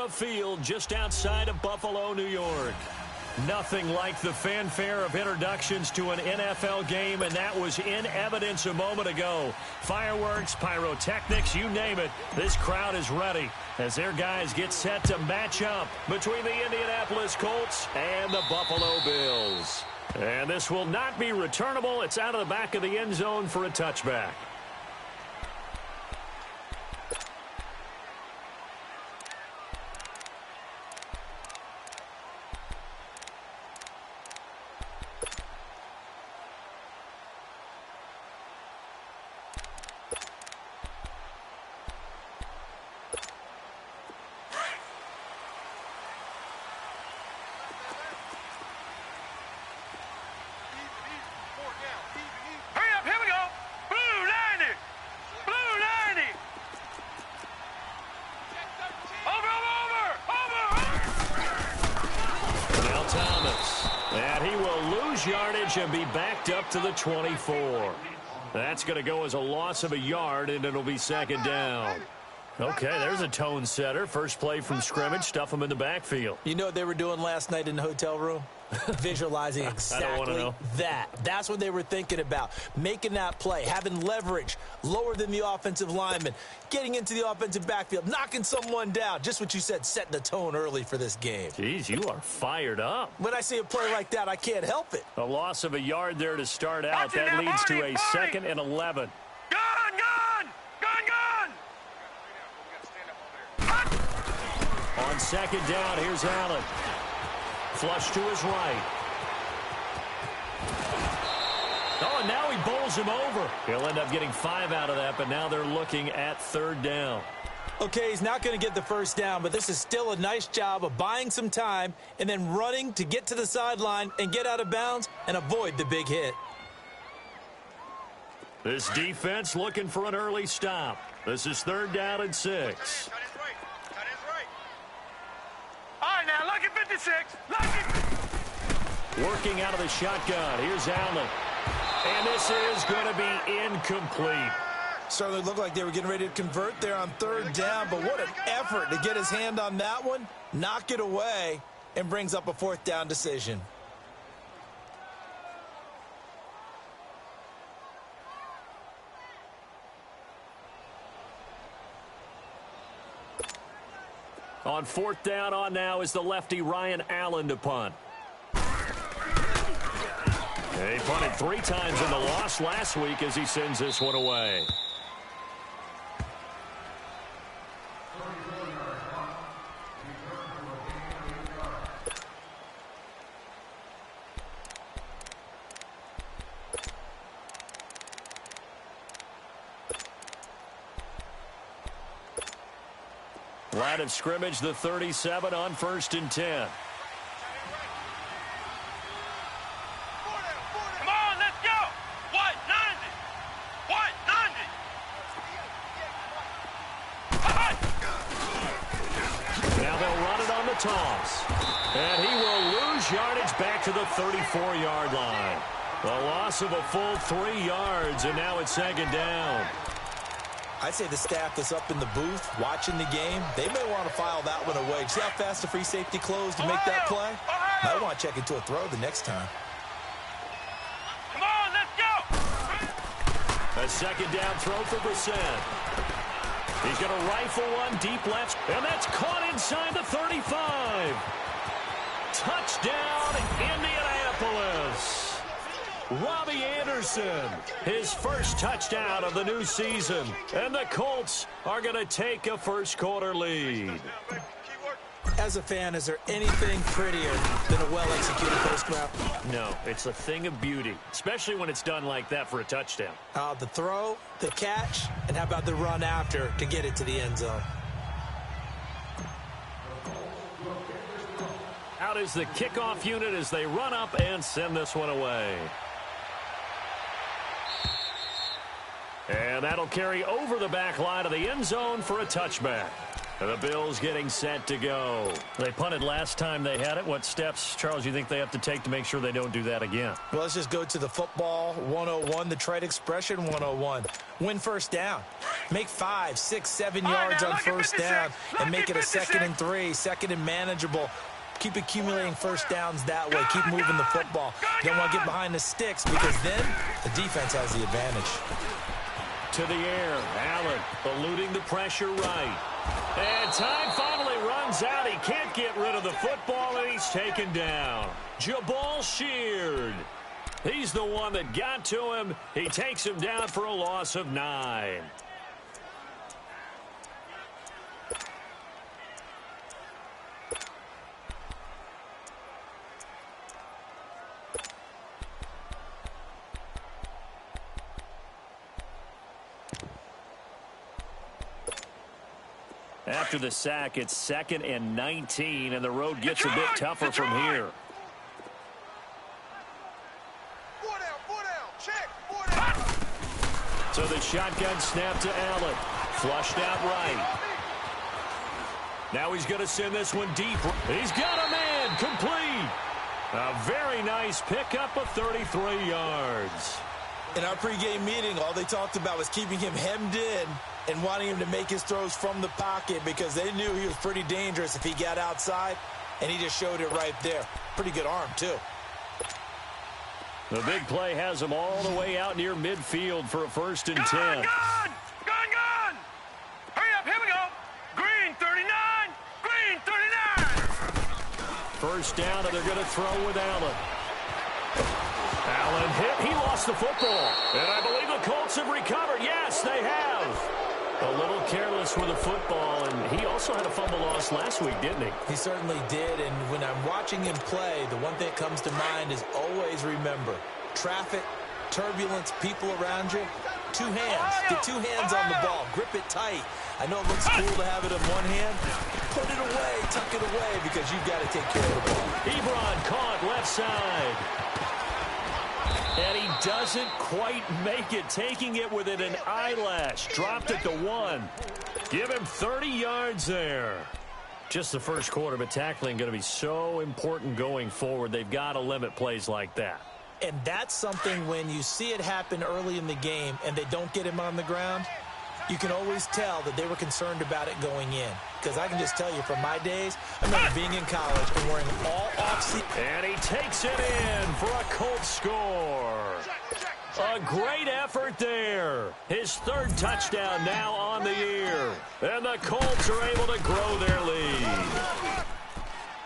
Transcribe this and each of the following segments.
Arena Field just outside of Buffalo, New York. Nothing like the fanfare of introductions to an NFL game, and that was in evidence a moment ago. Fireworks, pyrotechnics, you name it. This crowd is ready as their guys get set to match up between the Indianapolis Colts and the Buffalo Bills. And this will not be returnable. It's out of the back of the end zone for a touchback. Yardage and be backed up to the 24. That's going to go as a loss of a yard, and it'll be second down. Okay, there's a tone setter. First play from scrimmage, stuff them in the backfield. You know what they were doing last night in the hotel room? Visualizing exactly that. That's what they were thinking about. Making that play, having leverage, lower than the offensive lineman, getting into the offensive backfield, knocking someone down. Just what you said, setting the tone early for this game. Jeez, you are fired up. When I see a play like that, I can't help it. A loss of a yard there to start out. That leads to a 2nd and 11. On second down, here's Allen. Flush to his right. Oh, and now he bowls him over. He'll end up getting 5 out of that, but now they're looking at 3rd down. Okay, he's not going to get the first down, but this is still a nice job of buying some time and then running to get to the sideline and get out of bounds and avoid the big hit. This defense looking for an early stop. This is 3rd down and 6. Now, look at 56. Look at... Working out of the shotgun. Here's Allen. And this is going to be incomplete. Certainly looked like they were getting ready to convert there on 3rd down, but what an effort to get his hand on that one, knock it away, and brings up a 4th down decision. On 4th down on now is the lefty Ryan Allen to punt. He punted 3 times in the loss last week as he sends this one away. Line of scrimmage, the 37 on 1st and 10. Come on, let's go. What? 90. What? 90. Now they'll run it on the toss. And he will lose yardage back to the 34-yard line. The loss of a full 3 yards, and now it's 2nd down. I'd say the staff that's up in the booth watching the game, they may want to file that one away. See how fast the free safety closed to make that play? Might want to check into a throw the next time. Come on, let's go. A 2nd down throw for Brissett. He's going to rifle one deep left, and that's caught inside the 35. Touchdown, Indianapolis. Robbie Anderson, his first touchdown of the new season. And the Colts are going to take a first-quarter lead. As a fan, is there anything prettier than a well-executed post route? No, it's a thing of beauty, especially when it's done like that for a touchdown. The throw, the catch, and how about the run after to get it to the end zone? Out is the kickoff unit as they run up and send this one away. And that'll carry over the back line of the end zone for a touchback. The Bills getting set to go. They punted last time they had it. What steps, Charles, you think they have to take to make sure they don't do that again? Well, let's just go to the football 101, the trade expression 101. Win first down. Make 5, 6, 7 yards on first down and make it a 2nd and 3, 2nd and manageable. Keep accumulating first downs that way. Keep moving the football. You don't want to get behind the sticks because then the defense has the advantage. To the air, Allen eluding the pressure right. And time finally runs out. He can't get rid of the football, and he's taken down. Jabal Sheard. He's the one that got to him. He takes him down for a loss of 9. After the sack, it's 2nd and 19, and the road gets a bit tougher from here. So the shotgun snap to Allen. Flushed out right. Now he's going to send this one deep. He's got a man complete. A very nice pickup of 33 yards. In our pregame meeting, all they talked about was keeping him hemmed in and wanting him to make his throws from the pocket because they knew he was pretty dangerous if he got outside, and he just showed it right there. Pretty good arm, too. The big play has him all the way out near midfield for a 1st and 10. Gone! Hurry up, here we go. Green 39, green 39. First down, and they're going to throw with Allen. Allen hit. He lost the football. And I believe the Colts have recovered. Yes, they have. A little careless with the football, and he also had a fumble loss last week, didn't he? He certainly did, and when I'm watching him play, the one thing that comes to mind is always remember, traffic, turbulence, people around you, 2 hands. Get 2 hands on the ball. Grip it tight. I know it looks cool to have it in one hand. Put it away, tuck it away, because you've got to take care of the ball. Ebron caught left side. And he doesn't quite make it, taking it within an eyelash. Dropped it to 1. Give him 30 yards there. Just the first quarter, but tackling going to be so important going forward. They've got to limit plays like that. And that's something when you see it happen early in the game and they don't get him on the ground, you can always tell that they were concerned about it going in. Because I can just tell you from my days, I remember being in college and wearing all off-season. And he takes it in for a Colts score. A great effort there. His 3rd touchdown now on the year. And the Colts are able to grow their lead.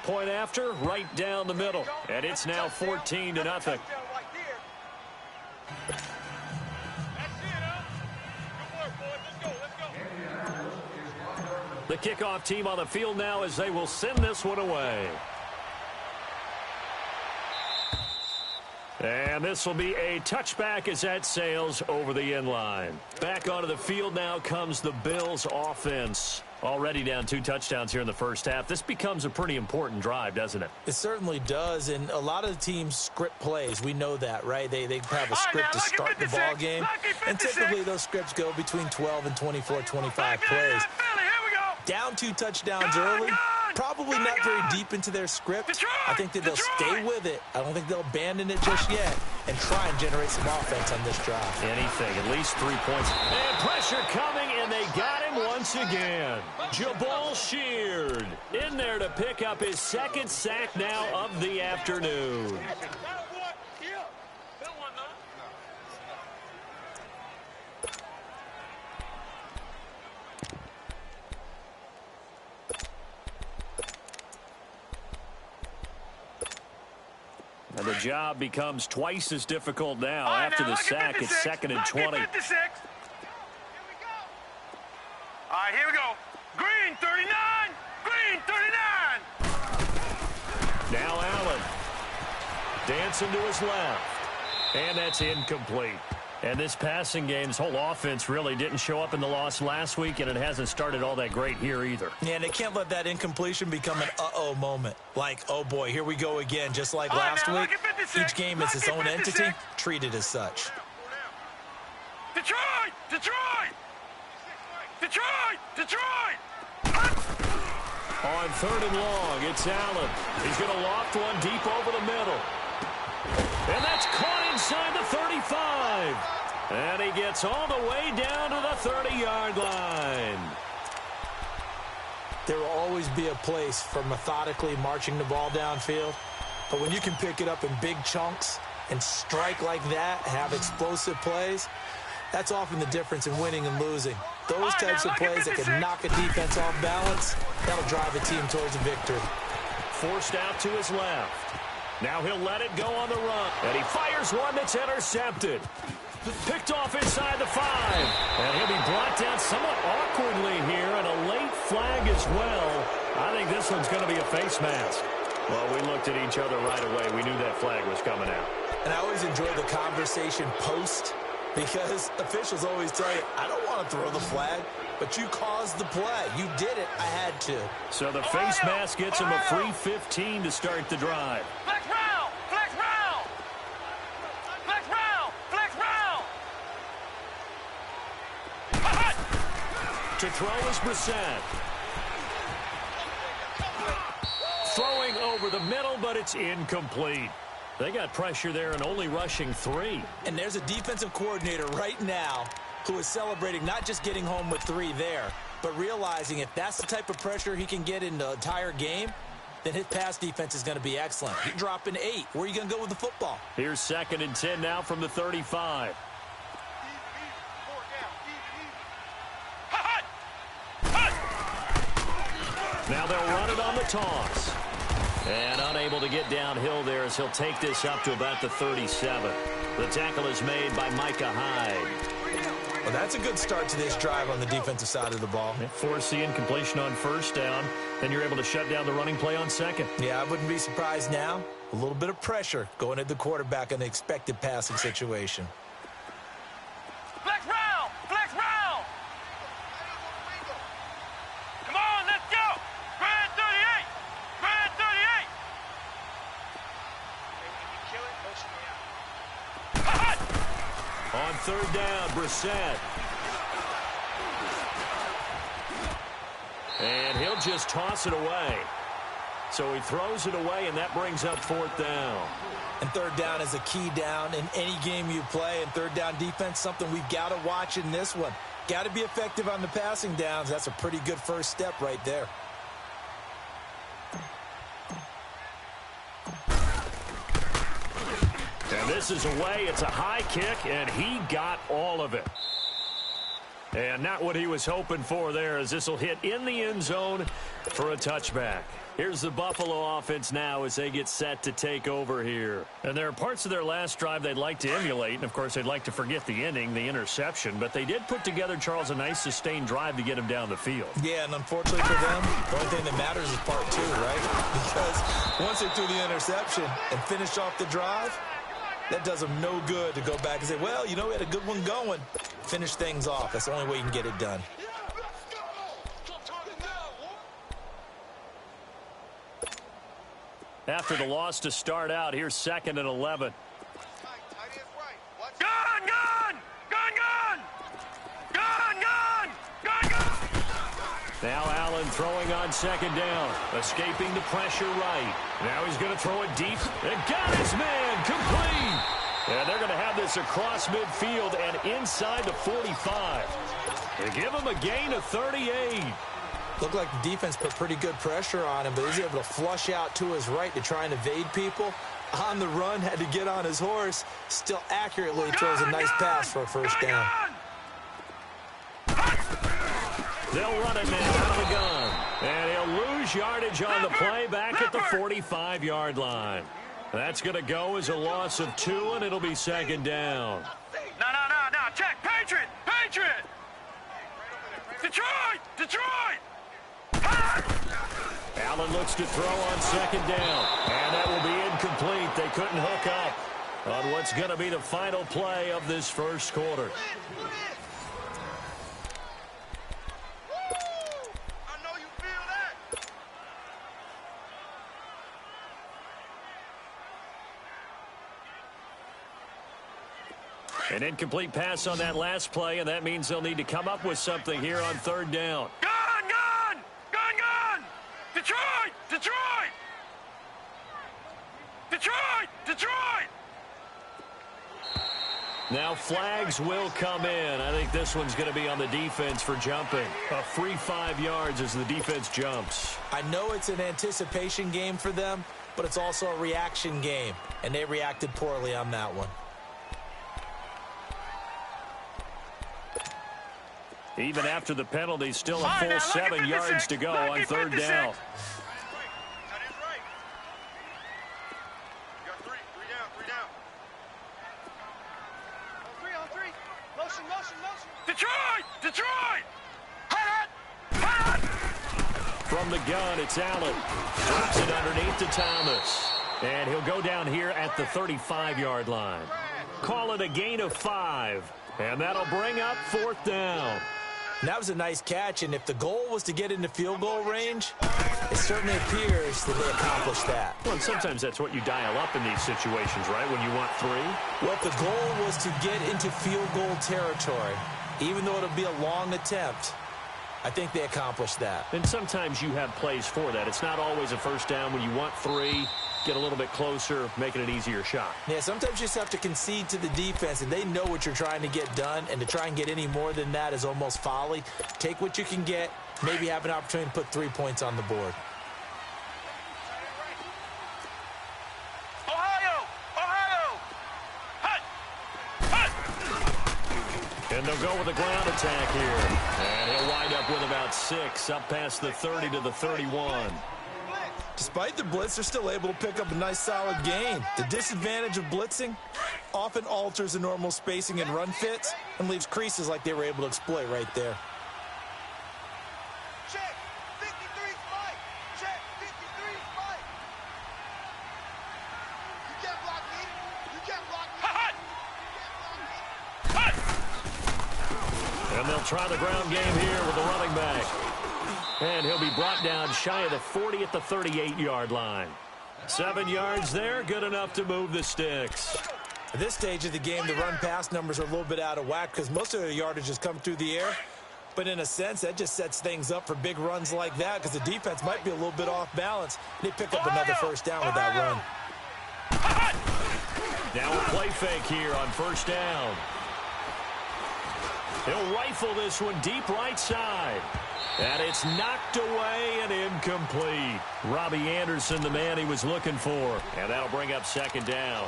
Point after, right down the middle. And it's now 14-0. The kickoff team on the field now as they will send this one away. And this will be a touchback as that sails over the end line. Back onto the field now comes the Bills offense. Already down 2 touchdowns here in the first half. This becomes a pretty important drive, doesn't it? It certainly does, and a lot of the teams script plays. We know that, right? They have a script to start the ball game, and typically those scripts go between 12 and 24, 25 plays. Down 2 touchdowns early, probably not very deep into their script. I think that they'll stay with it. I don't think they'll abandon it just yet and try and generate some offense on this drive. Anything, at least 3 points. And pressure coming, and they got him once again. Jabal Sheard in there to pick up his 2nd sack now of the afternoon. And the job becomes twice as difficult now. After the sack. It's 2nd and 20. All right, here we go. Green 39, green 39. Now Allen dancing to his left. And that's incomplete. And this passing game, this whole offense really didn't show up in the loss last week, and it hasn't started all that great here either. Yeah, and they can't let that incompletion become an uh-oh moment. Like, oh boy, here we go again, just like last week. Each game is its own entity, treated as such. Detroit! Detroit! Detroit! Detroit! On 3rd and long, it's Allen. He's going to loft one deep over the middle. And that's caught inside the 35. And he gets all the way down to the 30-yard line. There will always be a place for methodically marching the ball downfield. But when you can pick it up in big chunks and strike like that, have explosive plays, that's often the difference in winning and losing. Those types of plays that can knock a defense off balance, that'll drive a team towards a victory. Forced out to his left. Now he'll let it go on the run. And he fires one that's intercepted. Picked off inside the 5. And he'll be brought down somewhat awkwardly here, and a late flag as well. I think this one's going to be a face mask. Well, we looked at each other right away. We knew that flag was coming out. And I always enjoy the conversation post, because officials always tell you, I don't want to throw the flag, but you caused the play. You did it. I had to. So the face mask gets him a free 15 to start the drive. Flex round! Flex round! Flex round! Flex round! To throw is Brissett. Throwing over the middle, but it's incomplete. They got pressure there and only rushing 3. And there's a defensive coordinator right now who is celebrating not just getting home with 3 there, but realizing if that's the type of pressure he can get in the entire game, then his pass defense is going to be excellent. He's dropping 8. Where are you going to go with the football? Here's 2nd and 10 now from the 35. Now they'll run it on the toss. And unable to get downhill there as he'll take this up to about the 37. The tackle is made by Micah Hyde. Well, that's a good start to this drive on the defensive side of the ball. They force the incompletion on 1st down. Then you're able to shut down the running play on 2nd. Yeah, I wouldn't be surprised now. A little bit of pressure going at the quarterback in an expected passing situation. Flex round! Flex round! Come on, let's go! Grand 38! Grand 38! On 3rd down, Brissett. And he'll just toss it away. So he throws it away, and that brings up 4th down. And 3rd down is a key down in any game you play. And 3rd down defense, something we've got to watch in this one. Got to be effective on the passing downs. That's a pretty good first step right there. And this is away. It's a high kick, and he got all of it. And not what he was hoping for there, as this will hit in the end zone for a touchback. Here's the Buffalo offense now as they get set to take over here. And there are parts of their last drive they'd like to emulate. And, of course, they'd like to forget the inning, the interception. But they did put together, Charles, a nice sustained drive to get him down the field. Yeah, and unfortunately for them, the only thing that matters is part 2, right? Because once they threw the interception and finished off the drive, that does them no good to go back and say, well, you know, we had a good one going. Finish things off. That's the only way you can get it done. After the loss to start out, here's 2nd and 11. Gun! Gun! Gun! Gun! Gun! Gun! Gun! Gun! Now Allen throwing on 2nd down. Escaping the pressure right. Now he's going to throw it deep. And got his man. Complete. And they're going to have this across midfield and inside the 45. They give him a gain of 38. Looked like the defense put pretty good pressure on him, but he was able to flush out to his right to try and evade people. On the run, had to get on his horse. Still accurately throws a nice pass for a 1st down. They'll run it now out of the gun. And he'll lose yardage on the play back at the 45-yard line. That's going to go as a loss of 2, and it'll be 2nd down. No. Check. Patriot! Patriot! Detroit! Detroit! Allen looks to throw on 2nd down. And that will be incomplete. They couldn't hook up on what's going to be the final play of this 1st quarter. An incomplete pass on that last play, and that means they'll need to come up with something here on 3rd down. Gun! Gun! Gun! Gun! Detroit! Detroit! Detroit! Now flags will come in. I think this one's going to be on the defense for jumping. A free 5 yards as the defense jumps. I know it's an anticipation game for them, but it's also a reaction game, and they reacted poorly on that one. Even after the penalty, still a full 7 yards to go on third down. Detroit! Detroit! From the gun, it's Allen. Drops it underneath to Thomas. And he'll go down here at the 35-yard line. Call it a gain of 5. And that'll bring up fourth down. And that was a nice catch, and if the goal was to get into field goal range, it certainly appears that they accomplished that. Well, and sometimes that's what you dial up in these situations, right, when you want 3? Well, if the goal was to get into field goal territory, even though it'll be a long attempt, I think they accomplished that. And sometimes you have plays for that. It's not always a first down when you want 3. Get a little bit closer, making an easier shot. Yeah, sometimes you just have to concede to the defense, and they know what you're trying to get done, and to try and get any more than that is almost folly. Take what you can get, maybe have an opportunity to put 3 points on the board. Ohio! Ohio! Hut! Hut! And they'll go with a ground attack here. And he'll wind up with about 6, up past the 30 to the 31. Despite the blitz, they're still able to pick up a nice solid gain. The disadvantage of blitzing often alters the normal spacing and run fits and leaves creases like they were able to exploit right there. Check! 53 Mike! Check! 53 Mike! You can't block me! You can't block me! Hut! Hut! And they'll try the ground game here with the running back. And he'll be brought down shy of the 40 at the 38-yard line. 7 yards there, good enough to move the sticks. At this stage of the game, the run-pass numbers are a little bit out of whack because most of the yardage has come through the air. But in a sense, that just sets things up for big runs like that because the defense might be a little bit off balance. They pick up another first down with that run. Now a play fake here on first down. He'll rifle this one deep right side. And it's knocked away and incomplete. Robbie Anderson, the man he was looking for. And that'll bring up second down.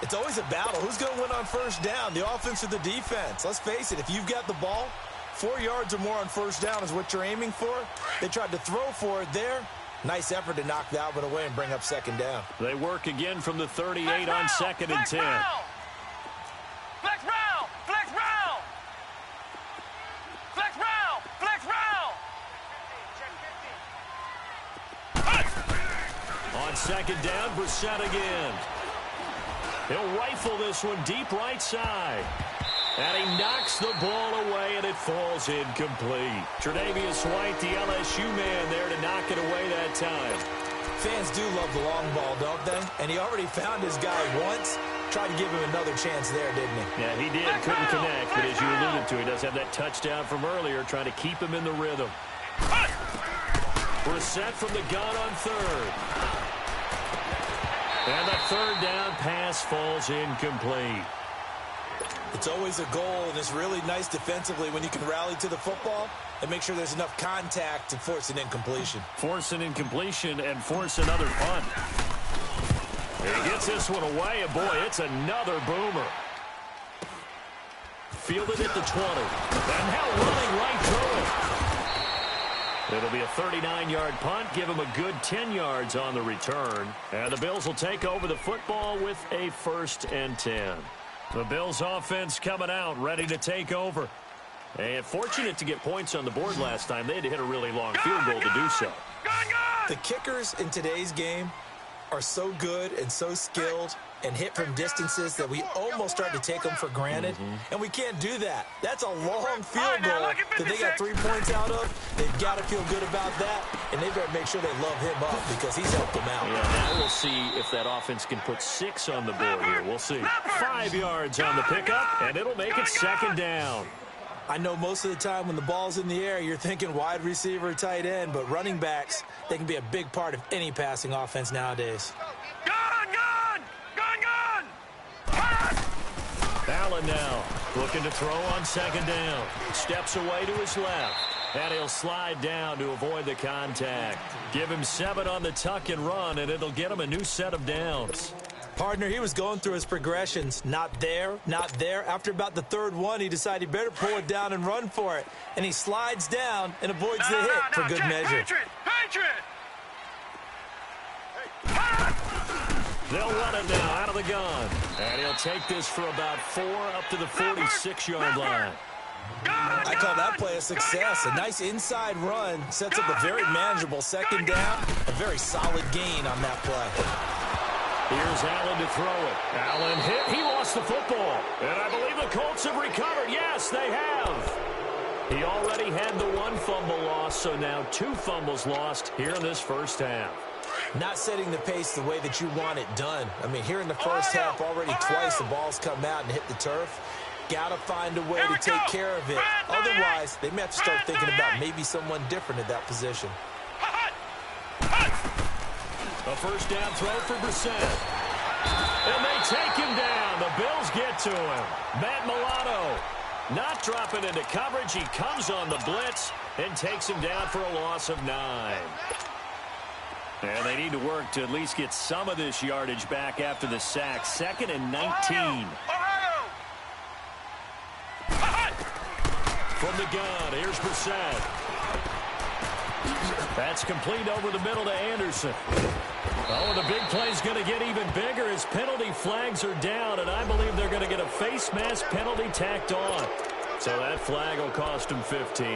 It's always a battle. Who's going to win on first down, the offense or the defense? Let's face it, if you've got the ball, 4 yards or more on first down is what you're aiming for. They tried to throw for it there. Nice effort to knock that one away and bring up second down. They work again from the 38 on second and 10. Flex round! Flex round! Flex round! Flex round! On second down, Brissett again. He'll rifle this one deep right side. And he knocks the ball away, and it falls incomplete. Tre'Davious White, the LSU man, there to knock it away that time. Fans do love the long ball, don't they? And he already found his guy once. Tried to give him another chance there, didn't he? Yeah, he did. Couldn't connect, but as you alluded to, he does have that touchdown from earlier, trying to keep him in the rhythm. Brissett from the gun on third. And the third down pass falls incomplete. It's always a goal, and it's really nice defensively when you can rally to the football and make sure there's enough contact to force an incompletion. Force an incompletion and force another punt. He gets this one away, and boy, it's another boomer. Fielded at the 20. And now running right through it. It'll be a 39-yard punt, give him a good 10 yards on the return. And the Bills will take over the football with a 1st and 10. The Bills offense coming out, ready to take over. And fortunate to get points on the board last time. They had to hit a really long field goal to do so. The kickers in today's game are so good and so skilled and hit from distances that we almost start to take them for granted. And we can't do that. That's a long field goal that they got 3 points out of. They've got to feel good about that, and they better make sure they love him up because he's helped them out. Yeah, now we'll see if that offense can put 6 on the board here. We'll see. 5 yards on the pickup, and it'll make it second down. I know most of the time when the ball's in the air, you're thinking wide receiver, tight end, but running backs, they can be a big part of any passing offense nowadays. Gun! Allen now looking to throw on second down. Steps away to his left. And he'll slide down to avoid the contact. Give him 7 on the tuck and run, and it'll get him a new set of downs. Partner, he was going through his progressions. Not there, not there. After about the third one, he decided he better pull it down and run for it. And he slides down and avoids the hit for good measure. Patriot! They'll run it now out of the gun. And he'll take this for about 4 up to the 46-yard line. I call that play a success. A nice inside run sets up a very manageable second down. A very solid gain on that play. Here's Allen to throw it. Allen hit. He lost the football. And I believe the Colts have recovered. Yes, they have. He already had the 1 fumble loss, so now 2 fumbles lost here in this first half. Not setting the pace the way that you want it done. I mean, here in the first half, already twice the ball's come out and hit the turf. Got to find a way to take care of it. Otherwise, they may have to start thinking about maybe someone different at that position. A first down throw for Brissett. And they take him down. The Bills get to him. Matt Milano not dropping into coverage. He comes on the blitz and takes him down for a loss of 9. And they need to work to at least get some of this yardage back after the sack. 2nd and 19. From the gun, here's Brissett. That's complete over the middle to Anderson. Oh, the big play's going to get even bigger as penalty flags are down, and I believe they're going to get a face mask penalty tacked on. So that flag will cost him 15.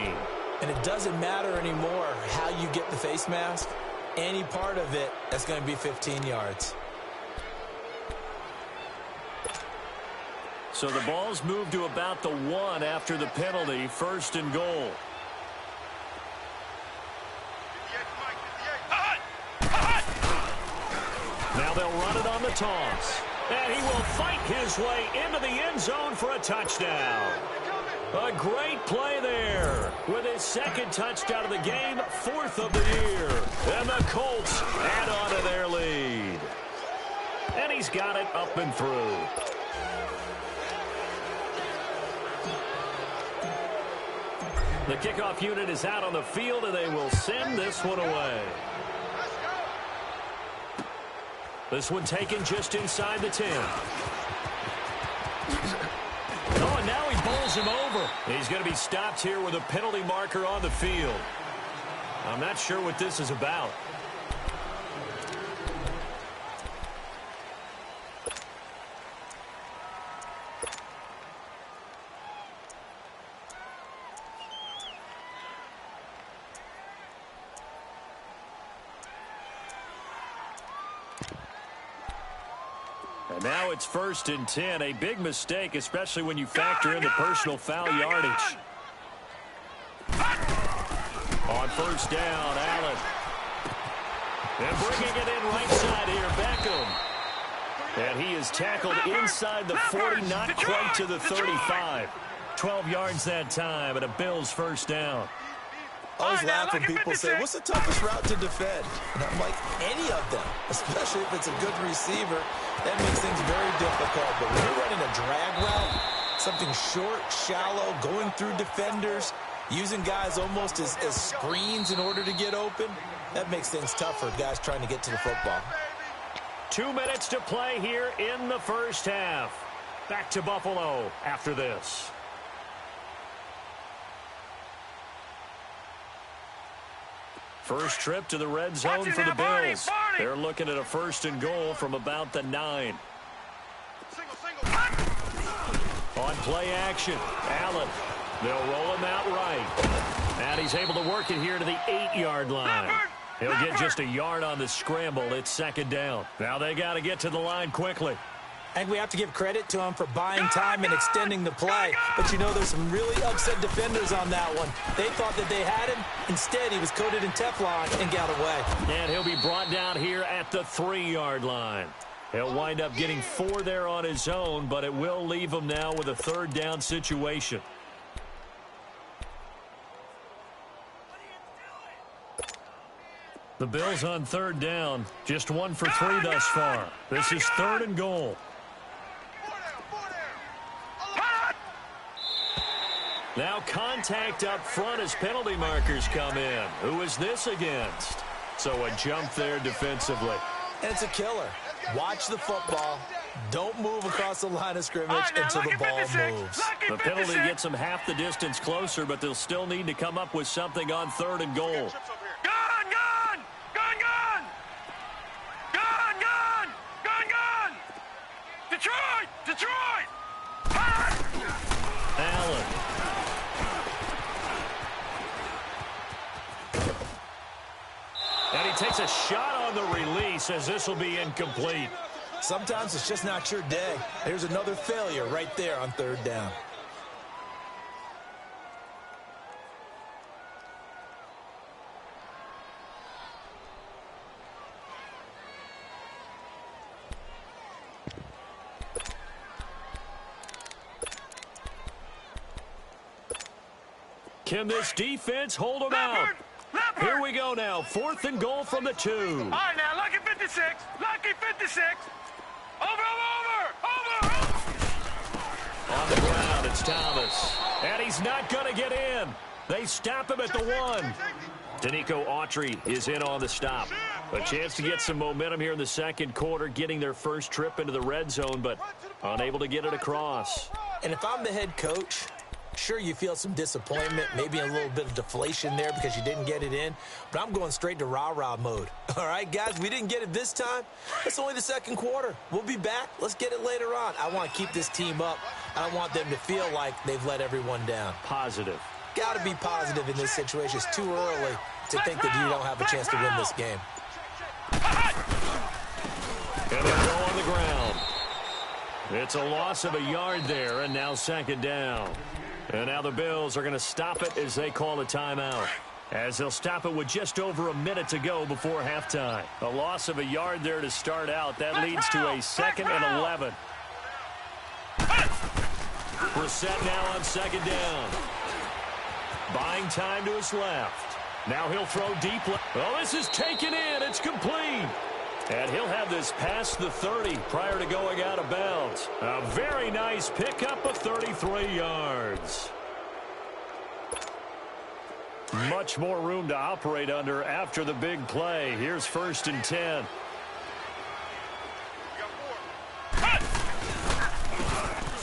And it doesn't matter anymore how you get the face mask. Any part of it, that's going to be 15 yards. So the ball's moved to about the 1 after the penalty, 1st and goal. Now they'll run it on the toss. And he will fight his way into the end zone for a touchdown. A great play there with his 2nd touchdown of the game, 4th of the year. And the Colts add on to their lead. And he's got it up and through. The kickoff unit is out on the field, and they will send this one away. This one taken just inside the 10. Oh, and now he bowls him over. He's going to be stopped here with a penalty marker on the field. I'm not sure what this is about. And now it's 1st and 10. A big mistake, especially when you factor in the personal foul yardage. On 1st down, Allen. And bringing it in right side here, Beckham. And he is tackled inside the 40, not quite to the 35. 12 yards that time, and a Bills 1st down. I always laugh when people say, what's the toughest route to defend? And I'm like, any of them, especially if it's a good receiver. That makes things very difficult. But when you're running a drag route, something short, shallow, going through defenders, using guys almost as screens in order to get open, that makes things tough for guys trying to get to the football. 2 minutes to play here in the first half. Back to Buffalo after this. First trip to the red zone for the Bills. They're looking at a 1st and goal from about the 9. On play action, Allen. They'll roll him out right. And he's able to work it here to the 8-yard line. He'll get just a yard on the scramble. It's 2nd down. Now they got to get to the line quickly. I think we have to give credit to him for buying time and extending the play. But, you know, there's some really upset defenders on that one. They thought that they had him. Instead, he was coated in Teflon and got away. And he'll be brought down here at the 3-yard line. He'll wind up getting 4 there on his own, but it will leave him now with a 3rd down situation. The Bills on third down. Just 1 for 3 thus far. This is 3rd and goal. Now contact up front as penalty markers come in. Who is this against? So a jump there defensively. And it's a killer. Watch the football. Don't move across the line of scrimmage until the ball moves. The penalty gets them half the distance closer, but they'll still need to come up with something on 3rd and goal. Detroit! Allen. And he takes a shot on the release as this will be incomplete. Sometimes it's just not your day. There's another failure right there on 3rd down. Can this defense hold them out? Here we go now. 4th and goal from the 2. All right, now, lucky 56. Lucky 56. Over. On the ground, it's Thomas. And he's not going to get in. They stop him at the 1. Danico Autry is in on the stop. A chance to get some momentum here in the 2nd quarter, getting their first trip into the red zone, but unable to get it across. And if I'm the head coach, sure, you feel some disappointment, maybe a little bit of deflation there because you didn't get it in, but I'm going straight to rah-rah mode. All right, guys, we didn't get it this time. It's only the 2nd quarter. We'll be back. Let's get it later on. I want to keep this team up. I don't want them to feel like they've let everyone down. Positive. Got to be positive in this situation. It's too early to think that you don't have a chance to win this game. And they go on the ground. It's a loss of a yard there, and now 2nd down. And now the Bills are going to stop it as they call a timeout. As they'll stop it with just over a minute to go before halftime. A loss of a yard there to start out. That leads to a 2nd and 11. Brissett now on 2nd down. Buying time to his left. Now he'll throw deep. Oh, this is taken in. It's complete. And he'll have this past the 30 prior to going out of bounds. A very nice pickup of 33 yards. Much more room to operate under after the big play. Here's 1st and 10.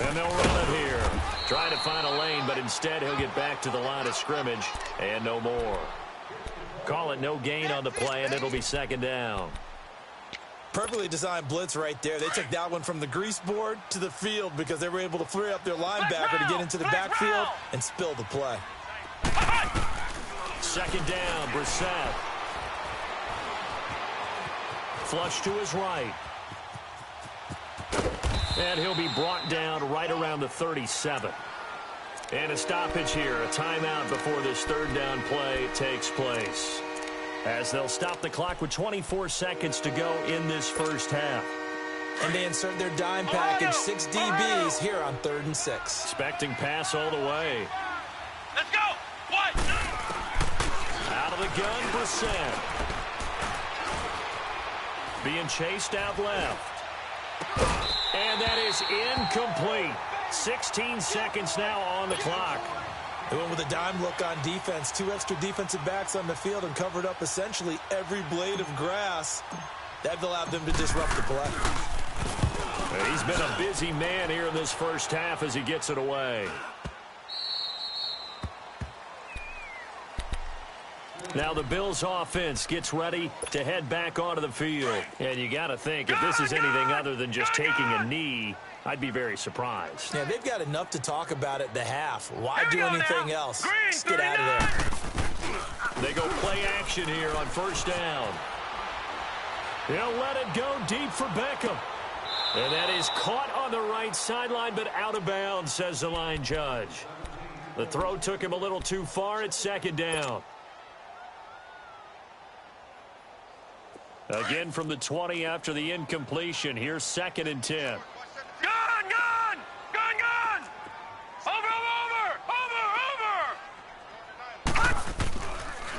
And they'll run it here. Trying to find a lane, but instead he'll get back to the line of scrimmage. And no more. Call it no gain on the play, and it'll be 2nd down. Perfectly designed blitz right there. They took that one from the grease board to the field because they were able to free up their linebacker to get into the backfield and spill the play. 2nd down, Brissett. Flush to his right. And he'll be brought down right around the 37. And a stoppage here, a timeout before this 3rd down play takes place. As they'll stop the clock with 24 seconds to go in this 1st half. And they insert their dime package, 6 DBs here on 3rd and 6. Expecting pass all the way. Let's go. What? Out of the gun, Brissett. Being chased out left. And that is incomplete. 16 seconds now on the clock. They went with a dime look on defense. 2 extra defensive backs on the field and covered up essentially every blade of grass. That allowed them to disrupt the play. He's been a busy man here in this 1st half as he gets it away. Now the Bills offense gets ready to head back onto the field. And you got to think, if this is anything other than just taking a knee, I'd be very surprised. Yeah, they've got enough to talk about at the half. Why do anything else? Just get out of there. They go play action here on 1st down. He'll let it go deep for Beckham. And that is caught on the right sideline, but out of bounds, says the line judge. The throw took him a little too far. It's 2nd down. Again from the 20 after the incompletion. Here's 2nd and 10. Gun! Over!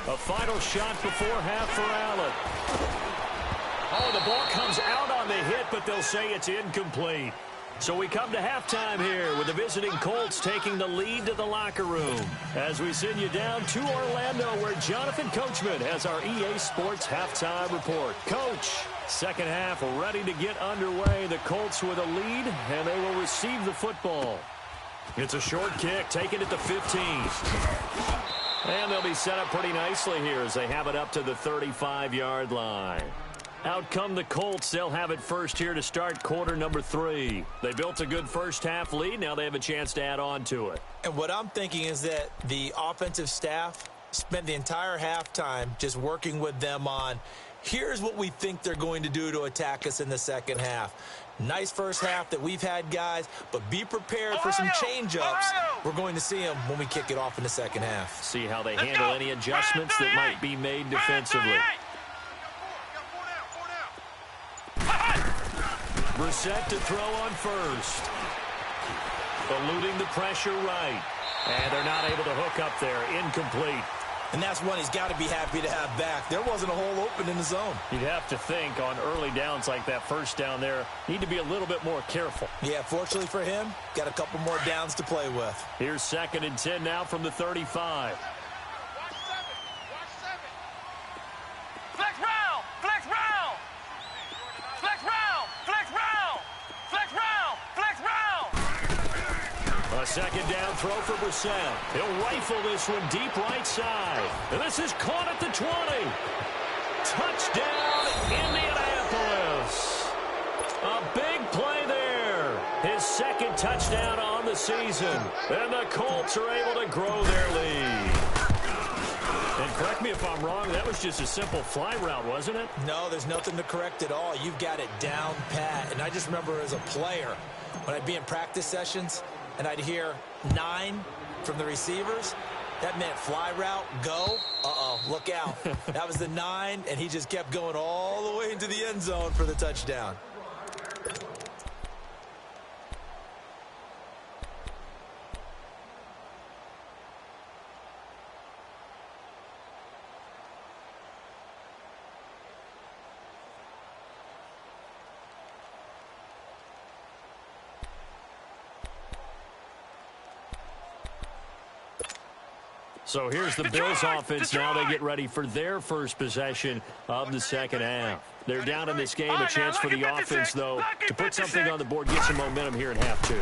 A final shot before half for Allen. Oh, the ball comes out on the hit, but they'll say it's incomplete. So we come to halftime here with the visiting Colts taking the lead to the locker room. As we send you down to Orlando, where Jonathan Coachman has our EA Sports halftime report. Coach, second half ready to get underway. The Colts with a lead, and they will receive the football. It's a short kick, taken at the 15. And they'll be set up pretty nicely here as they have it up to the 35-yard line. Out come the Colts. They'll have it first here to start quarter number 3. They built a good first-half lead. Now they have a chance to add on to it. And what I'm thinking is that the offensive staff spent the entire halftime just working with them on, here's what we think they're going to do to attack us in the second half. Nice first half that we've had, guys, but be prepared for some change-ups. We're going to see them when we kick it off in the second half. See how they handle any adjustments that might be made defensively. Brissett to throw on first. Eluding the pressure right. And they're not able to hook up there. Incomplete. And that's one he's got to be happy to have back. There wasn't a hole open in the zone. You'd have to think on early downs like that first down there, need to be a little bit more careful. Yeah, fortunately for him, got a couple more downs to play with. Here's 2nd and 10 now from the 35. Flex round! Flex round! Flex round! Flex round! Flex round! Flex round! A second down throw for Brissett. He'll rifle this one deep right side. And this is caught at the 20. Touchdown, Indianapolis. A big play there. His 2nd touchdown on the season. And the Colts are able to grow their lead. And correct me if I'm wrong, that was just a simple fly route, wasn't it? No, there's nothing to correct at all. You've got it down pat. And I just remember as a player, when I'd be in practice sessions and I'd hear 9 from the receivers, that meant fly route, go. Uh-oh, look out. That was the 9, and he just kept going all the way into the end zone for the touchdown. So here's the Bills offense now. They get ready for their first possession of the second half. They're down in this game. A chance for the offense, though, to put something on the board, get some momentum here in half 2.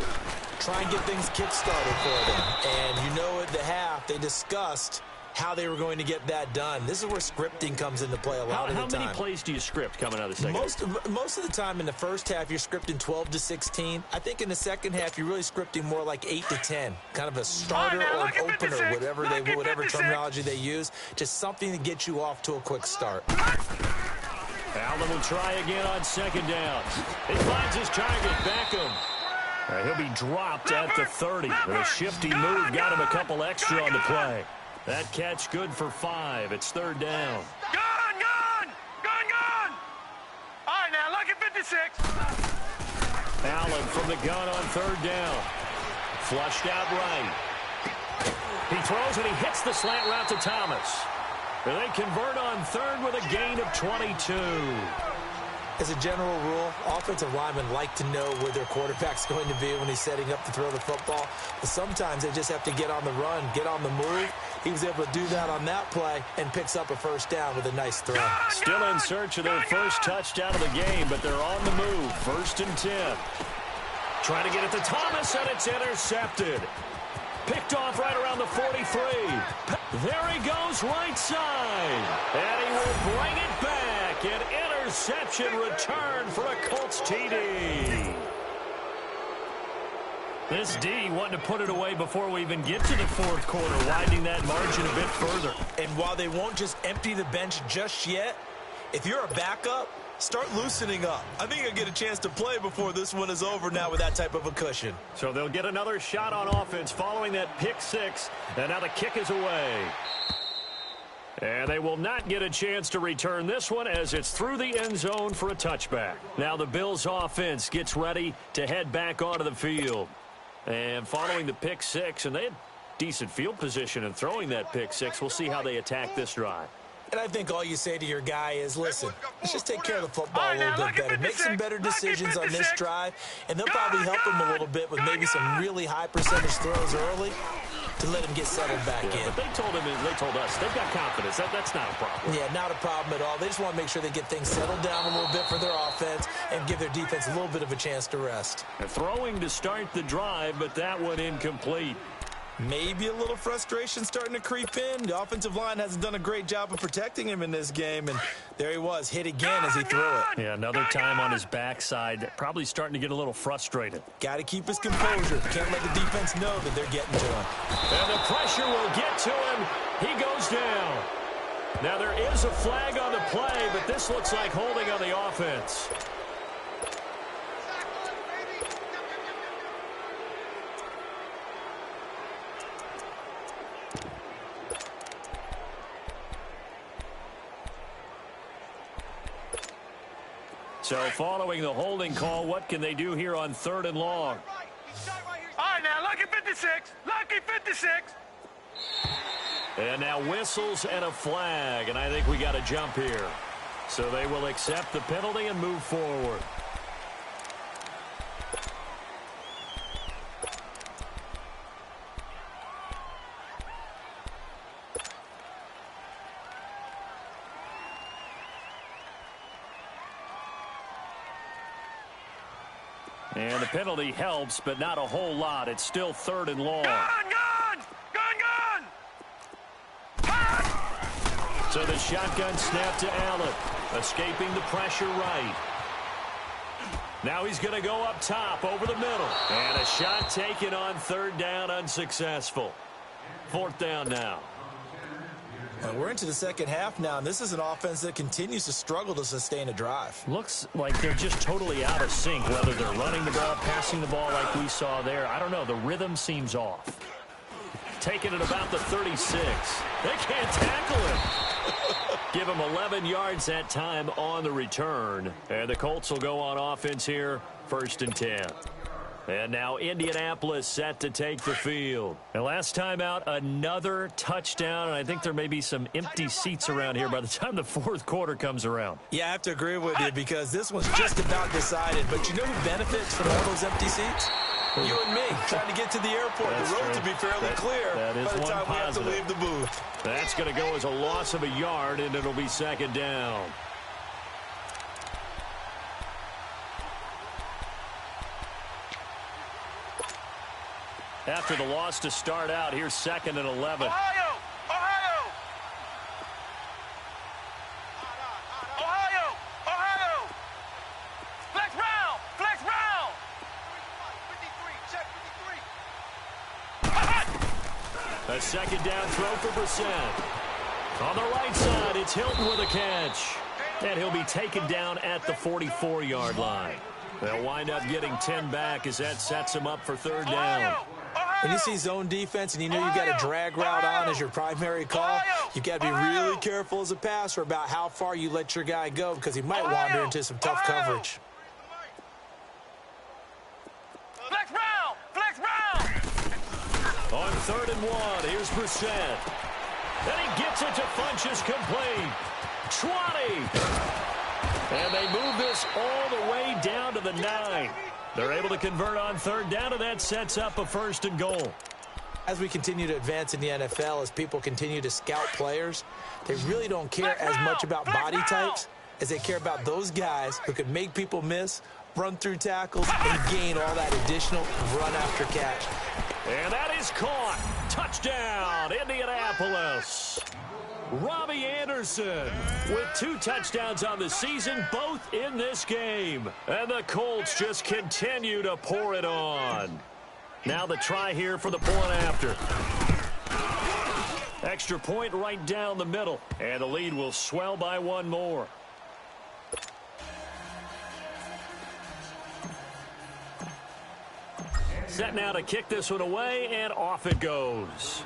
Try and get things kick-started for them. And you know at the half, they discussed how they were going to get that done. This is where scripting comes into play a lot of the time. How many plays do you script coming out of the second half? Most of the time in the first half, you're scripting 12 to 16. I think in the second half, you're really scripting more like 8 to 10. Kind of a starter or an opener, whatever terminology they use. Just something to get you off to a quick start. Allen will try again on 2nd down. He finds his target, Beckham. He'll be dropped at the 30. With a shifty move, got him a couple extra on the play. That catch good for 5. It's 3rd down. Gone! All right, now, look at 56. Allen from the gun on 3rd down. Flushed out right. He throws and he hits the slant route to Thomas. And they convert on 3rd with a gain of 22. As a general rule, offensive linemen like to know where their quarterback's going to be when he's setting up to throw the football. But sometimes they just have to get on the run, get on the move. He was able to do that on that play and picks up a first down with a nice throw. Still in search of their first touchdown of the game, but they're on the move. 1st and 10. Trying to get it to Thomas, and it's intercepted. Picked off right around the 43. There he goes right side. And he will bring it back. An interception return for a Colts TD. This D wanting to put it away before we even get to the 4th quarter, widening that margin a bit further. And while they won't just empty the bench just yet, if you're a backup, start loosening up. I think you'll get a chance to play before this one is over now with that type of a cushion. So they'll get another shot on offense following that pick 6, and now the kick is away. And they will not get a chance to return this one as it's through the end zone for a touchback. Now the Bills offense gets ready to head back onto the field. And following the pick 6, and they had decent field position in throwing that pick 6, we'll see how they attack this drive. And I think all you say to your guy is, listen, let's just take care of the football a little bit better. Make some better decisions on this drive, and they'll probably help him a little bit with maybe some really high percentage throws early to let him get settled back in. But they told us, they've got confidence. That's not a problem. Yeah, not a problem at all. They just want to make sure they get things settled down a little bit for their offense and give their defense a little bit of a chance to rest. Throwing to start the drive, but that one incomplete. Maybe a little frustration starting to creep in. The offensive line hasn't done a great job of protecting him in this game, and there he was, hit again as he threw it. Yeah, another time on his backside, probably starting to get a little frustrated. Got to keep his composure. Can't let the defense know that they're getting to him. And the pressure will get to him. He goes down. Now there is a flag on the play, but this looks like holding on the offense. So following the holding call, what can they do here on 3rd and long? All right, now, lucky 56. Lucky 56. And now whistles and a flag, and I think we got a jump here. So they will accept the penalty and move forward. And the penalty helps, but not a whole lot. It's still 3rd and long. Gun! So the shotgun snap to Allen. Escaping the pressure right. Now he's going to go up top over the middle. And a shot taken on 3rd down, unsuccessful. 4th down now. We're into the second half now, and this is an offense that continues to struggle to sustain a drive. Looks like they're just totally out of sync, whether they're running the ball, passing the ball like we saw there. I don't know. The rhythm seems off. Taking it about the 36. They can't tackle him. Give him 11 yards that time on the return. And the Colts will go on offense here, 1st and 10. And now Indianapolis set to take the field. And last time out, another touchdown. And I think there may be some empty seats around here by the time the 4th quarter comes around. Yeah, I have to agree with you because this one's just about decided. But you know who benefits from all those empty seats? You and me, trying to get to the airport. That's the road true. to be fairly clear that is by the one time positive. we have to leave the booth. That's going to go as a loss of a yard, and it'll be 2nd down. After the loss to start out, here's 2nd and 11. Ohio! Flex round! 53, check 53. A 2nd down throw for Brissett. On the right side, it's Hilton with a catch. And he'll be taken down at the 44-yard line. They'll wind up getting 10 back as that sets him up for 3rd down. When you see zone defense and you know you've got a drag route on as your primary call, you've got to be really careful as a passer about how far you let your guy go because he might wander into some tough coverage. Flex round! On 3rd and 1, here's Brissett. And he gets it to Funchess complete. 20. And they move this all the way down to the 9. They're able to convert on 3rd down, and that sets up a 1st and goal. As we continue to advance in the NFL, as people continue to scout players, they really don't care as much about body types as they care about those guys who can make people miss, run through tackles, and gain all that additional run after catch. And that is caught. Touchdown, Indianapolis. Robbie Anderson with 2 touchdowns on the season, both in this game. And the Colts just continue to pour it on. Now the try here for the point after. Extra point right down the middle. And the lead will swell by 1 more. Set now to kick this one away, and off it goes.